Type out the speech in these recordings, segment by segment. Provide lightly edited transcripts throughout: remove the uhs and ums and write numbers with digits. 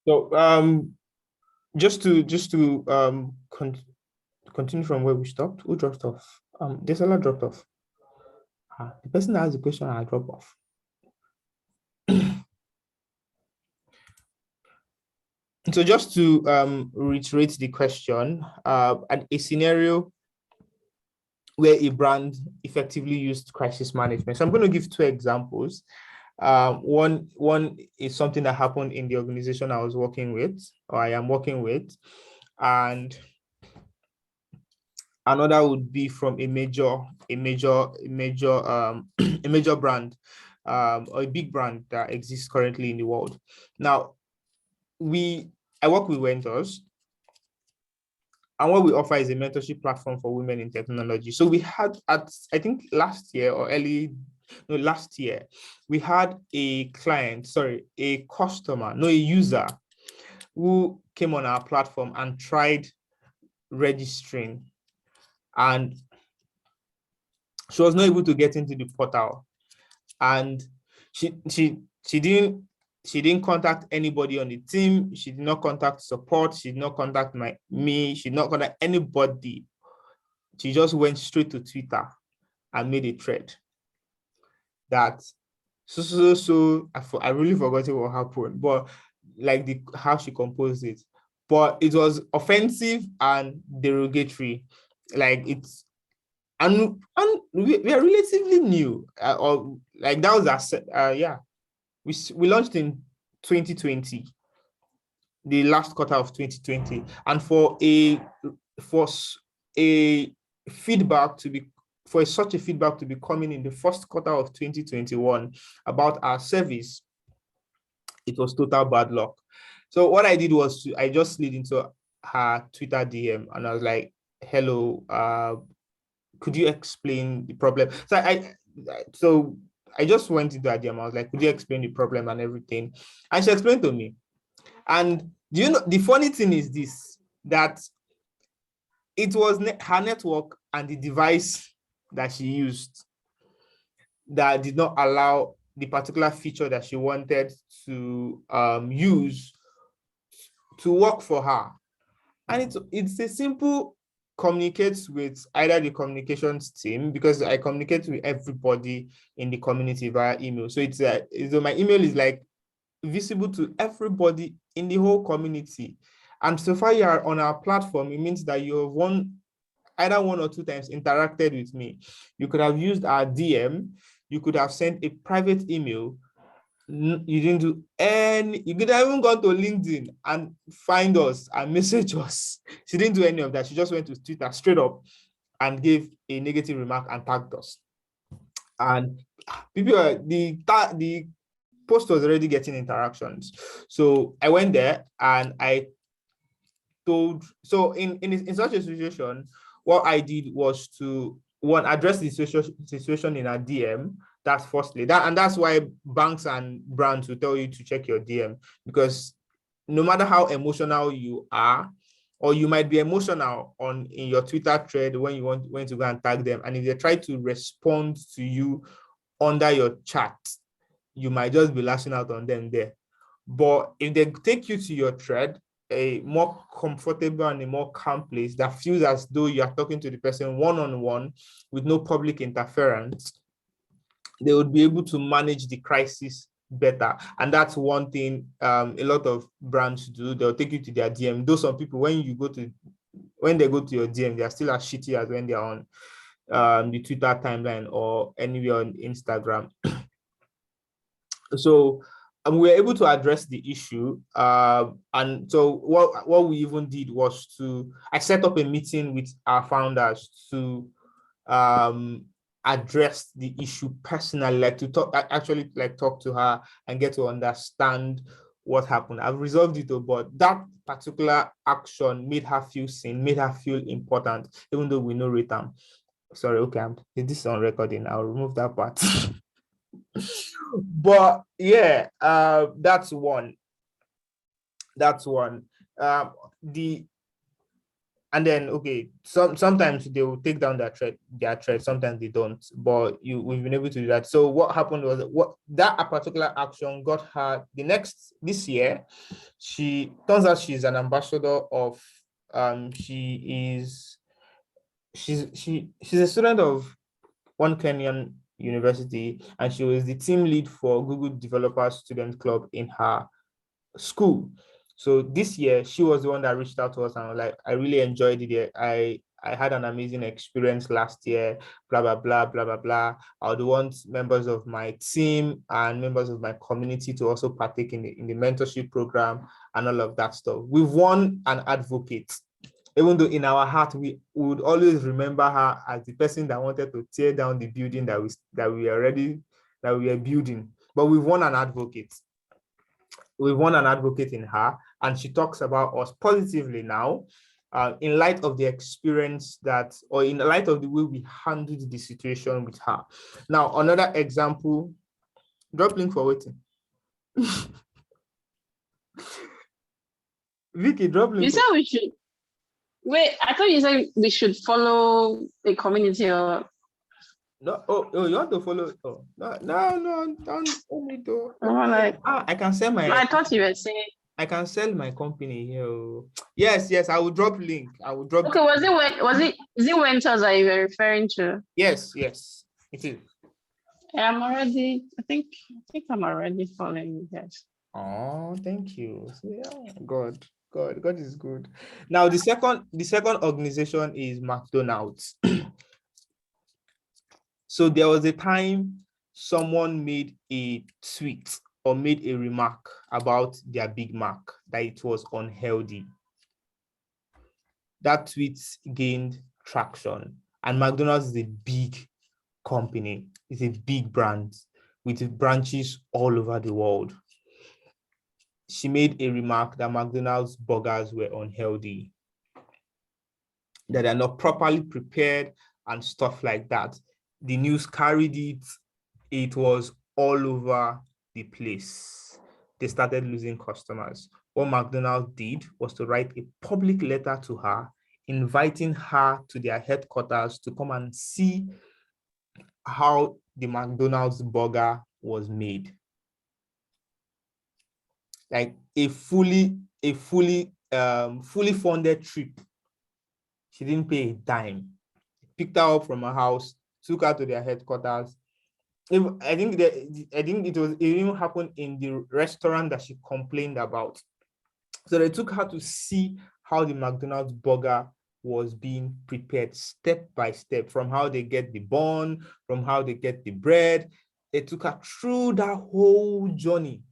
So continue from where we stopped. Who dropped off? Desola dropped off. The person that asked the question I dropped off. So just to reiterate the question, a scenario where a brand effectively used crisis management. So I'm going to give two examples. One is something that happened in the organization I was working with, or I am working with, and another would be from a major a major brand, or a big brand that exists currently in the world. Now, I work with mentors, and what we offer is a mentorship platform for women in technology. So we had I think last year, we had a user who came on our platform and tried registering, and she was not able to get into the portal, and she didn't contact anybody on the team. She did not contact support. She did not contact me. She did not contact anybody. She just went straight to Twitter and made a thread that I really forgot what happened, but like how she composed it. But it was offensive and derogatory. Like it's and we are relatively new, or like that was yeah. We launched in 2020, the last quarter of 2020, and for a feedback to be such a feedback to be coming in the first quarter of 2021 about our service, it was total bad luck. So what I did was I just slid into her Twitter DM and I was like, hello, could you explain the problem? So I just went into her DM. I was like, could you explain the problem and everything? And she explained to me. And do you know, the funny thing is this, that it was her network and the device that she used that did not allow the particular feature that she wanted to use to work for her. And it's a simple communicates with either the communications team, because I communicate with everybody in the community via email. So so my email is like visible to everybody in the whole community. And so far you are on our platform, it means that you have either one or two times interacted with me. You could have used our DM, you could have sent a private email. You didn't do any, you could have even gone to LinkedIn and find us and message us. She didn't do any of that. She just went to Twitter straight up and gave a negative remark and tagged us. And people, the post was already getting interactions. So I went there and I so in such a situation, what I did was to address the situation in a DM. That's firstly and that's why banks and brands will tell you to check your DM, because no matter how emotional you are, or you might be emotional in your Twitter thread when you want to go and tag them, and if they try to respond to you under your chat, you might just be lashing out on them there. But if they take you to your thread, a more comfortable and a more calm place that feels as though you are talking to the person one-on-one with no public interference, they would be able to manage the crisis better. And that's one thing a lot of brands do. They'll take you to their DM. Though some people, when they go to your DM, they're still as shitty as when they're on the Twitter timeline or anywhere on Instagram. So we were able to address the issue. And so what we even did was I set up a meeting with our founders to address the issue personally, like to talk to her and get to understand what happened. I've resolved it, but that particular action made her feel seen, made her feel important, even though we know Ritam. Sorry, okay, this is on recording. I'll remove that part. But yeah, that's one. And And then okay, sometimes they will take down their thread, sometimes they don't, but we've been able to do that. So what happened was what that a particular action got her this year. She turns out she's an ambassador of she's a student of one Kenyan university, and she was the team lead for Google Developers Student Club in her school. So this year, she was the one that reached out to us and was like, I really enjoyed it. I had an amazing experience last year, blah, blah, blah, blah, blah, blah. I would want members of my team and members of my community to also partake in the mentorship program and all of that stuff. We've won an advocate, even though in our heart, we would always remember her as the person that wanted to tear down the building that we were building. But we've won an advocate. We've won an advocate in her, and she talks about us positively now, in light of the experience or in light of the way we handled the situation with her. Now, another example, drop link for waiting. Vicky, drop link. You said we should, wait, I thought you said we should follow a community or... No, you want to follow? Oh, no, don't need to. I can sell my. I thought you were saying. I can sell my company here. Yes, I will drop link. I will drop. Okay, is it Wenters that you were referring to? Yes, it is. Yeah, I think I'm already following you guys. Oh, thank you. Yeah, God is good. Now the second organization is McDonald's. So there was a time someone made a tweet or made a remark about their Big Mac, that it was unhealthy. That tweet gained traction, and McDonald's is a big company. It's a big brand with branches all over the world. She made a remark that McDonald's burgers were unhealthy, that they're not properly prepared and stuff like that. The news carried it. It was all over the place. They started losing customers. What McDonald's did was to write a public letter to her, inviting her to their headquarters to come and see how the McDonald's burger was made. Like a fully funded trip. She didn't pay a dime. Picked her up from her house, took her to their headquarters. I think it even happened in the restaurant that she complained about. So they took her to see how the McDonald's burger was being prepared step by step, from how they get the bun, from how they get the bread. They took her through that whole journey,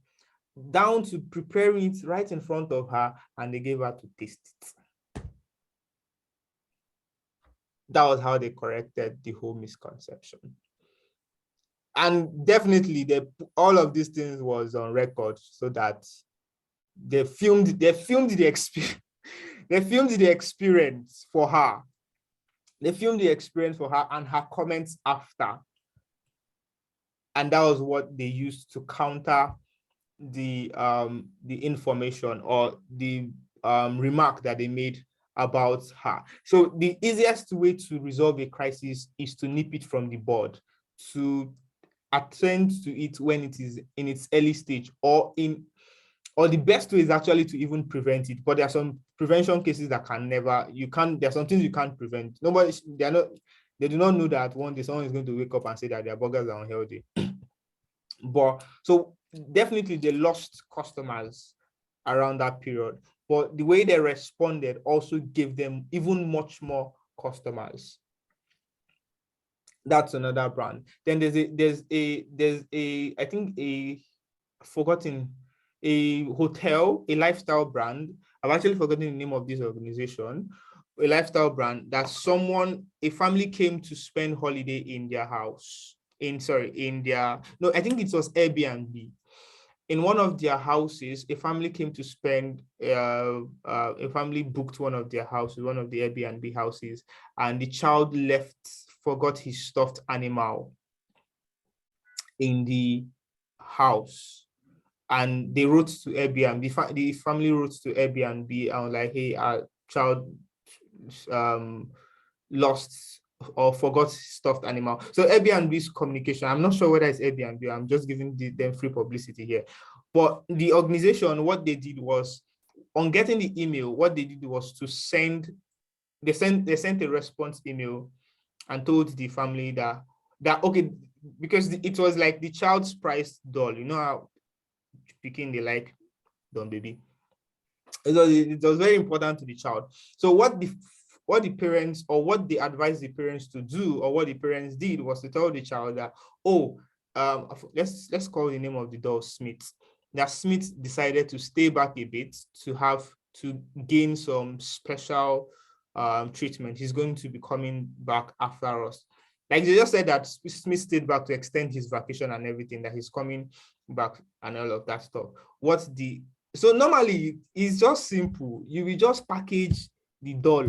down to preparing it right in front of her, and they gave her to taste it. That was how they corrected the whole misconception. And definitely all of these things was on record, so that they filmed the experience. They filmed the experience for her. They filmed the experience for her and her comments after. And that was what they used to counter the information or the remark that they made about her. So the easiest way to resolve a crisis is to nip it from the bud, to attend to it when it is in its early stage, or the best way is actually to even prevent it. But there are some prevention cases that there are some things you can't prevent. They do not know that one day someone is going to wake up and say that their burgers are unhealthy. But so definitely they lost customers around that period. But the way they responded also gave them even much more customers. That's another brand. Then there's a I think a hotel, a lifestyle brand. I've actually forgotten the name of this organization. A lifestyle brand that a family came to spend holiday in their house. I think it was Airbnb. In one of their houses, a family came to spend, a family booked one of their houses, one of the Airbnb houses, and the child forgot his stuffed animal in the house. And they wrote to Airbnb, the family wrote to Airbnb and was like, hey, our child lost or forgot stuffed animal. So Airbnb's communication, I'm not sure whether it's Airbnb, I'm just giving them free publicity here. But the organization, what they did was, on getting the email, what they did was to sent a response email and told the family that okay, because it was like the child's price doll. You know how picking they like Don Baby. It was very important to the child. So what the parents, or what they advised the parents to do, or what the parents did, was to tell the child that, oh, let's call the name of the doll Smith. That Smith decided to stay back a bit to gain some special treatment. He's going to be coming back after us. Like they just said that Smith stayed back to extend his vacation and everything, that he's coming back and all of that stuff. So normally it's just simple. You will just package the doll,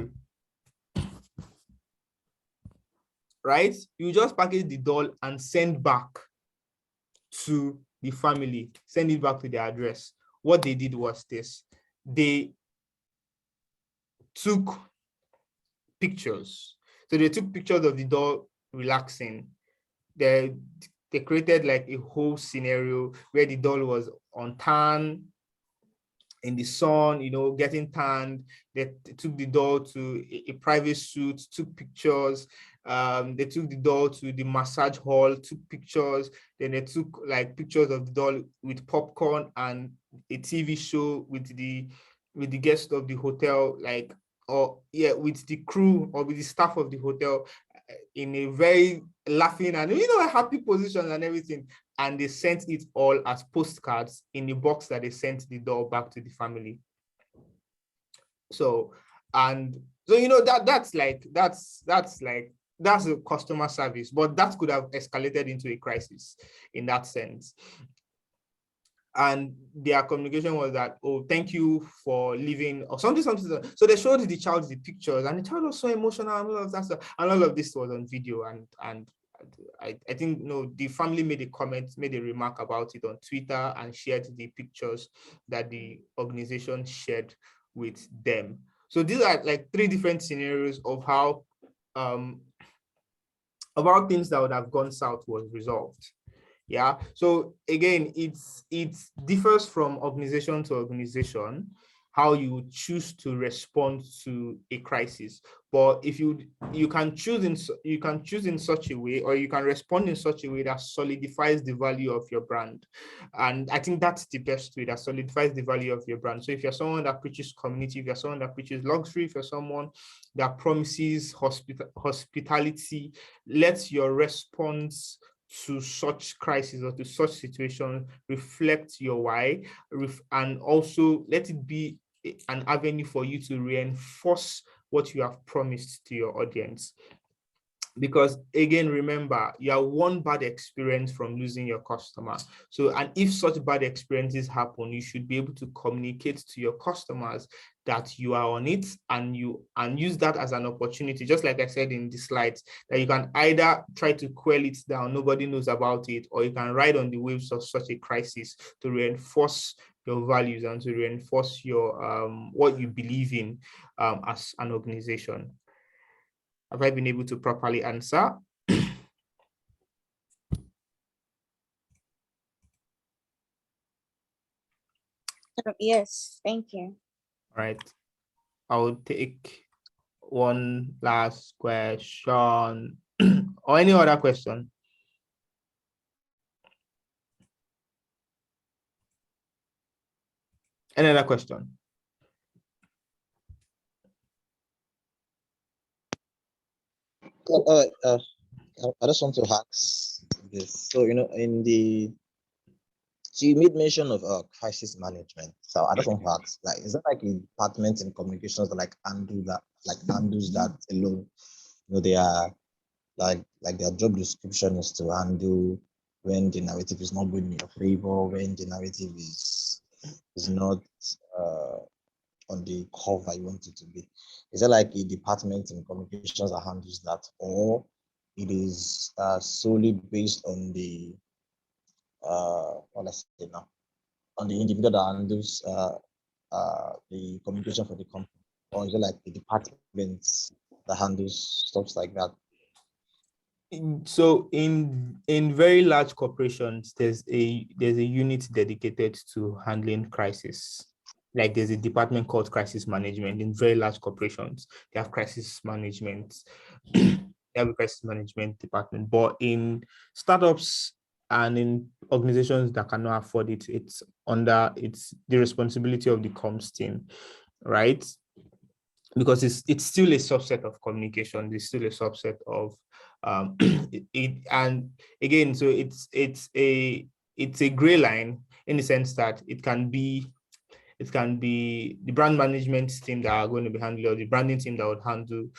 right? You just package the doll and send back to the family, send it back to their address. What they did was this: they took pictures. So they took pictures of the doll relaxing. They created like a whole scenario where the doll was on tan, in the sun, getting tanned. They took the doll to a private suite, took pictures. They took the doll to the massage hall, took pictures. Then they took like pictures of the doll with popcorn and a TV show with the guests of the hotel, with the crew or with the staff of the hotel, in a very laughing and a happy position and everything. And they sent it all as postcards in the box that they sent the doll back to the family. So that's a customer service, but that could have escalated into a crisis in that sense. And their communication was that, oh, thank you for leaving, or something. So they showed the child the pictures, and the child was so emotional, and all of that stuff, and all of this was on video. And I think the family made a remark about it on Twitter, and shared the pictures that the organization shared with them. So these are like 3 different scenarios of how about things that would have gone south was resolved. Yeah. So again, it differs from organization to organization how you choose to respond to a crisis. But if you can choose in such a way, or you can respond in such a way that solidifies the value of your brand. And I think that's the best way, that solidifies the value of your brand. So if you're someone that preaches community, if you're someone that preaches luxury, if you're someone that promises hospitality, let your response to such crisis or to such situation reflect your why, and also let it be an avenue for you to reinforce what you have promised to your audience. Because again, remember, you have one bad experience from losing your customer. So, and if such bad experiences happen, you should be able to communicate to your customers that you are on it, and use that as an opportunity, just like I said in the slides, that you can either try to quell it down, nobody knows about it, or you can ride on the waves of such a crisis to reinforce your values and to reinforce your what you believe in as an organization. Have I been able to properly answer? Yes, thank you. All right. I'll take one last question or any other question. Any other question? I just want to ask this. So, so you made mention of crisis management. So I just want to ask, like, is that like a department in communications that handles that alone? They are like their job description is to handle when the narrative is not going in your favor, when the narrative is not on the cover you want it to be. Is there like a department in communications that handles that, or it is solely based on the what I say now, on the individual that handles the communication for the company? or is it like the departments that handles stuff like that? So in very large corporations, there's a unit dedicated to handling crisis. Like there's a department called crisis management. In very large corporations, they have crisis management. They have a crisis management department. But in startups and in organizations that cannot afford it, it's the responsibility of the comms team, right? Because it's still a subset of communication. It's still a subset of and again, so it's a gray line in the sense that it can be the brand management team that are going to be handling, or the branding team that would handle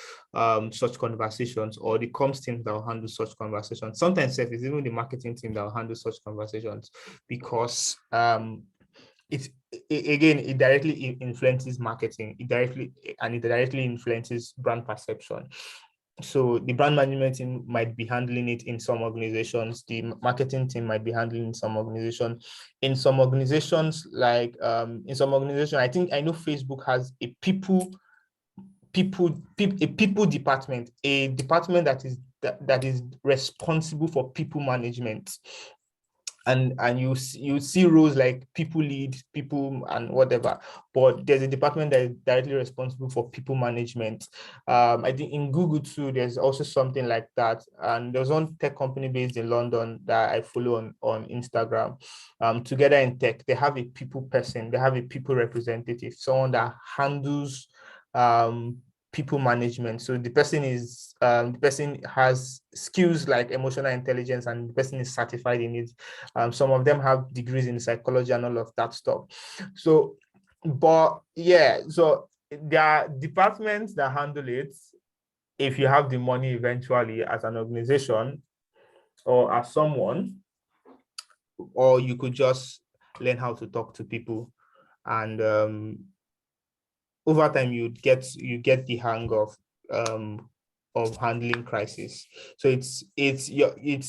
such conversations, or the comms team that will handle such conversations. Sometimes it's even the marketing team that will handle such conversations, because it directly influences marketing. It directly influences brand perception. So the brand management team might be handling it in some organizations. The marketing team might be handling in some organizations. In some organizations, I think I know Facebook has a people department, a department that is responsible for people management. And you see roles like people lead, people and whatever, but there's a department that is directly responsible for people management. I think in Google too, there's also something like that. And there's one tech company based in London that I follow on Instagram. Together in Tech, they have a people person, they have a people representative, someone that handles people management. So the person has skills like emotional intelligence, and the person is certified in it. Some of them have degrees in psychology and all of that stuff. So, but yeah, so there are departments that handle it if you have the money eventually as an organization or as someone, or you could just learn how to talk to people, and over time you get the hang of handling crisis. So it's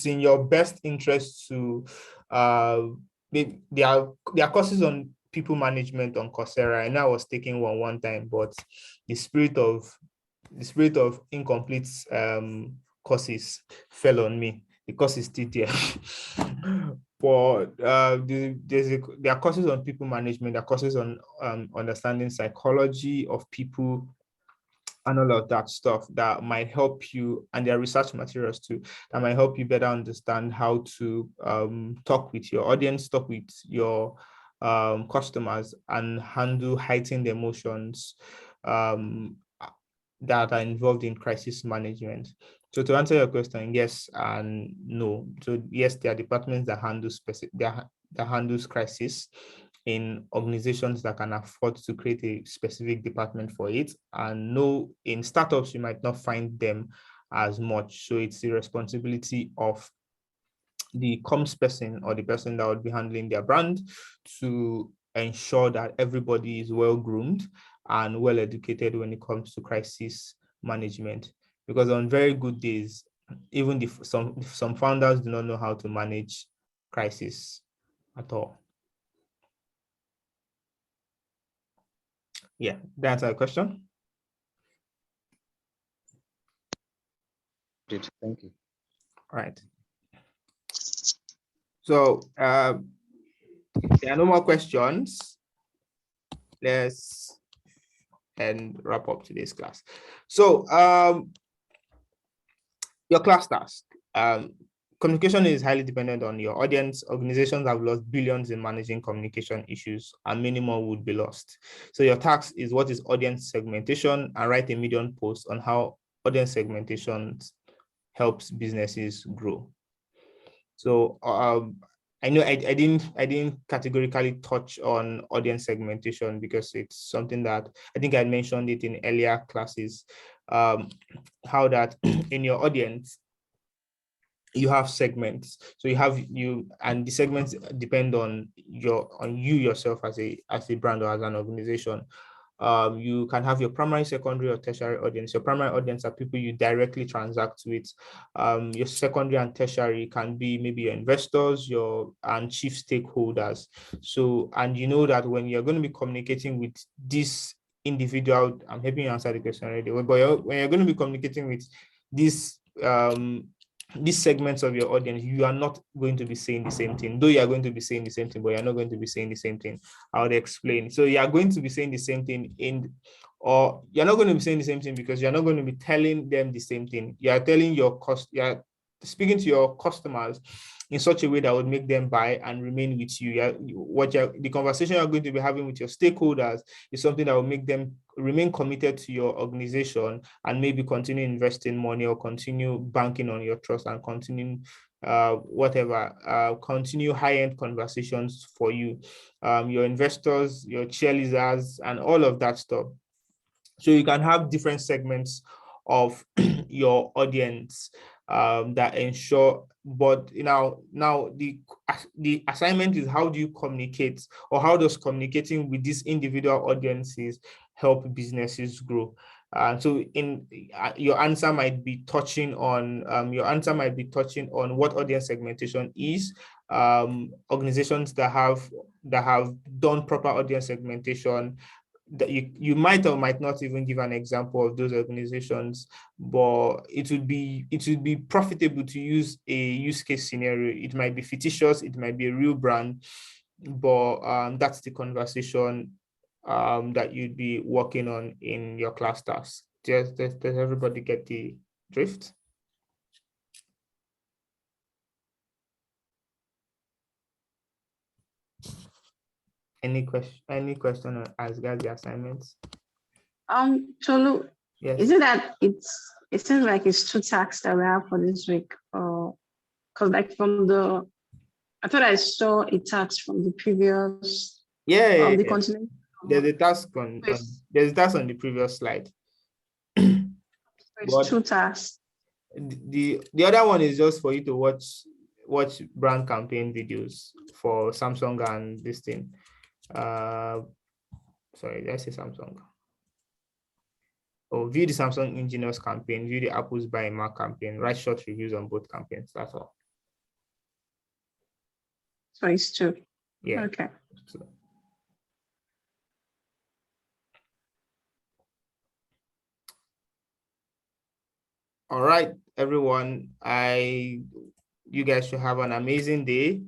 in your best interest to there are courses on people management on Coursera. I know I was taking one time, but the spirit of incomplete courses fell on me. The course is still there. But there are courses on people management, there are courses on understanding psychology of people and all of that stuff that might help you, and there are research materials too that might help you better understand how to talk with your audience, talk with your customers, and handle heightened emotions that are involved in crisis management. So to answer your question, yes and no. So yes, there are departments that handles crisis in organizations that can afford to create a specific department for it. And no, in startups, you might not find them as much. So it's the responsibility of the comms person, or the person that would be handling their brand, to ensure that everybody is well groomed and well educated when it comes to crisis management. Because on very good days, even some founders do not know how to manage crisis at all. Yeah, that's a question. Great, thank you. All right. So there are no more questions. Let's wrap up today's class. So your class task. Communication is highly dependent on your audience. Organizations have lost billions in managing communication issues, and many more would be lost. So your task is, what is audience segmentation, and write a Medium post on how audience segmentation helps businesses grow. So I know I didn't categorically touch on audience segmentation because it's something that I think I mentioned it in earlier classes. How that in your audience you have segments. So and the segments depend on you yourself as a brand or as an organization. You can have your primary, secondary, or tertiary audience. Your primary audience are people you directly transact with. Your secondary and tertiary can be maybe your investors, and chief stakeholders. So, and you know that when you're going to be communicating with these individual, I'm helping you answer the question already, but when you're going to be communicating with these segments of your audience, you are not going to be saying the same thing, though you are going to be saying the same thing, but you're not going to be saying the same thing. I would explain. So you are going to be saying the same thing or you're not going to be saying the same thing because you're not going to be telling them the same thing. You are telling you are speaking to your customers in such a way that would make them buy and remain with you. The conversation you're going to be having with your stakeholders is something that will make them remain committed to your organization and maybe continue investing money or continue banking on your trust and continue continue high-end conversations for you, your investors, your cheerleaders, and all of that stuff. So you can have different segments of your audience that ensure, but now the assignment is, how do you communicate, or how does communicating with these individual audiences help businesses grow? So in your answer might be touching on what audience segmentation is. Organizations that have done proper audience segmentation, that you might or might not even give an example of those organizations, but it would be profitable to use a use case scenario. It might be fictitious, it might be a real brand, but that's the conversation that you'd be working on in your class task. Does everybody get the drift? Any question as regards the assignments? Tolu, Yes. is it that it seems like it's 2 tasks that we have for this week? Because like I thought I saw a task from the previous. The continent. There's a task on the previous slide. It's 2 tasks. The other one is just for you to watch brand campaign videos for Samsung and this thing. Sorry, did I say Samsung? View the Samsung Engineers campaign, view the Apple's Buy a Mac campaign, write short reviews on both campaigns. That's all. So it's 2. Yeah. Okay. All right, everyone. You guys should have an amazing day.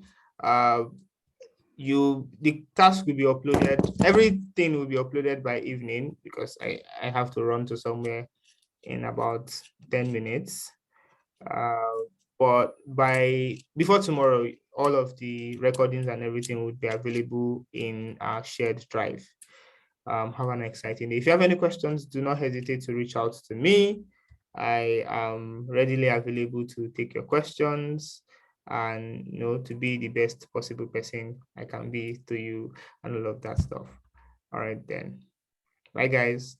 The task will be uploaded. Everything will be uploaded by evening because I have to run to somewhere in about 10 minutes. But before tomorrow, all of the recordings and everything would be available in our shared drive. Have an exciting day. If you have any questions, do not hesitate to reach out to me. I am readily available to take your questions and to be the best possible person I can be to you and all of that stuff. All right then. Bye guys.